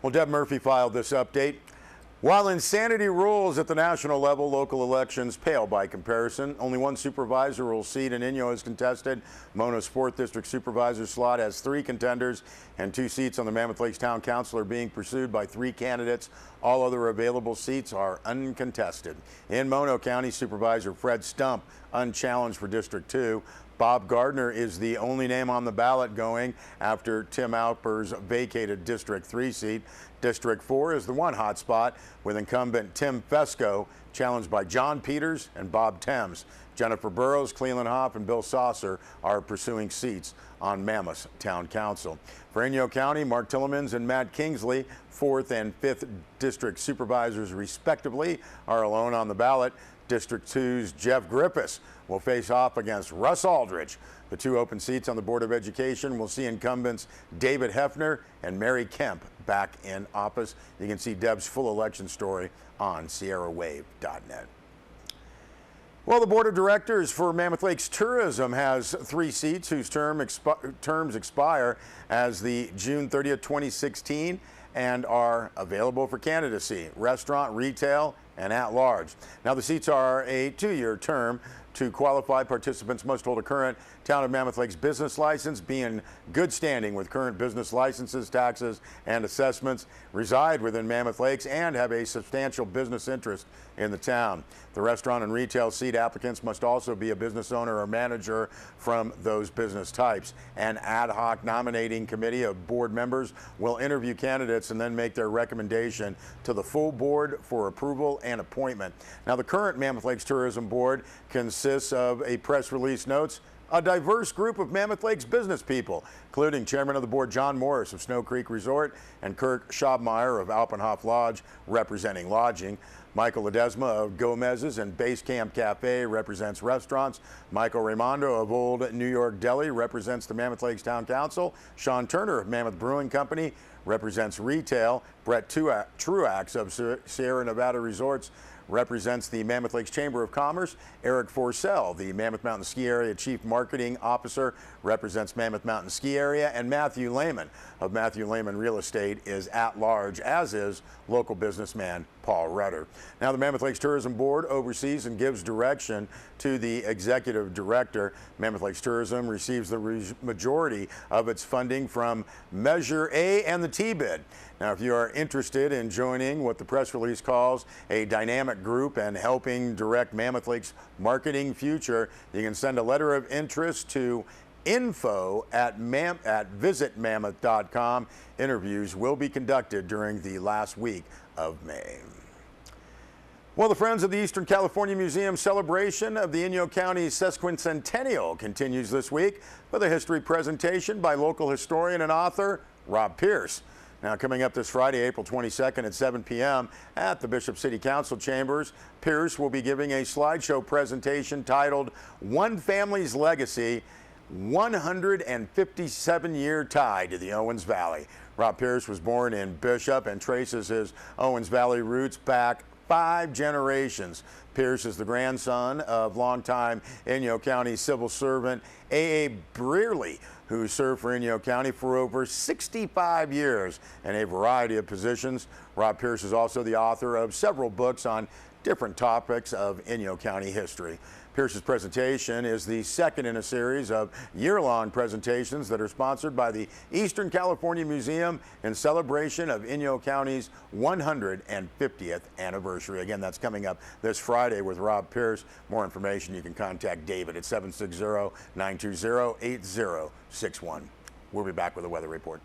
Well, Deb Murphy filed this update. While insanity rules at the national level, local elections pale by comparison. Only one supervisory seat in Inyo is contested. Mono's 4th District Supervisor slot has 3 contenders, and 2 seats on the Mammoth Lakes Town Council are being pursued by 3 candidates. All other available seats are uncontested. In Mono County, Supervisor Fred Stump unchallenged for District 2. Bob Gardner is the only name on the ballot going after Tim Alper's vacated District 3 seat. District 4 is the one hot spot with incumbent Tim Fesco challenged by John Peters and Bob Thames. Jennifer Burrows, Cleland Hoff, and Bill Saucer are pursuing seats on Mammoth Town Council. For Inyo County, Mark Tillemans and Matt Kingsley, 4th and 5th District Supervisors respectively, are alone on the ballot. District 2's Jeff Griffiths will face off against Russ Aldridge. The 2 open seats on the Board of Education will see incumbents David Hefner and Mary Kemp back in office. You can see Deb's full election story on SierraWave.net. Well, the Board of Directors for Mammoth Lakes Tourism has 3 seats whose terms expire as the June 30th, 2016 and are available for candidacy: restaurant, retail, and at large. Now, the seats are a 2-year term. To qualify, participants must hold a current Town of Mammoth Lakes business license, be in good standing with current business licenses, taxes, and assessments, reside within Mammoth Lakes, and have a substantial business interest in the town. The restaurant and retail seat applicants must also be a business owner or manager from those business types. An ad hoc nominating committee of board members will interview candidates and then make their recommendation to the full board for approval and appointment. Now, the current Mammoth Lakes Tourism Board consists of, a press release notes, a diverse group of Mammoth Lakes business people, including Chairman of the Board John Morris of Snow Creek Resort and Kirk Schabmeyer of Alpenhof Lodge, representing lodging. Michael Ledesma of Gomez's and Base Camp Cafe represents restaurants. Michael Raimondo of Old New York Deli represents the Mammoth Lakes Town Council. Sean Turner of Mammoth Brewing Company represents retail. Brett Truax of Sierra Nevada Resorts represents the Mammoth Lakes Chamber of Commerce. Eric Forsell, the Mammoth Mountain Ski Area Chief Marketing Officer, represents Mammoth Mountain Ski Area, and Matthew Lehman of Matthew Lehman Real Estate is at large, as is local businessman Paul Rudder. Now, the Mammoth Lakes Tourism Board oversees and gives direction to the executive director. Mammoth Lakes Tourism receives the majority of its funding from Measure A and the T-Bid. Now, if you are interested in joining what the press release calls a dynamic group and helping direct Mammoth Lakes marketing future, you can send a letter of interest to info@visitmammoth.com. Interviews will be conducted during the last week of May. Well, the Friends of the Eastern California Museum celebration of the Inyo County sesquicentennial continues this week with a history presentation by local historian and author Rob Pierce. Now, coming up this Friday, April 22nd at 7 p.m. at the Bishop City Council Chambers, Pierce will be giving a slideshow presentation titled One Family's Legacy, 157-year tie to the Owens Valley. Rob Pierce was born in Bishop and traces his Owens Valley roots back 5 generations. Pierce is the grandson of longtime Inyo County civil servant A.A. Brearley, who served for Inyo County for over 65 years in a variety of positions. Rob Pierce is also the author of several books on different topics of Inyo County history. Pierce's presentation is the second in a series of year-long presentations that are sponsored by the Eastern California Museum in celebration of Inyo County's 150th anniversary. Again, that's coming up this Friday with Rob Pierce. More information, you can contact David at 760-920-8061. We'll be back with a weather report.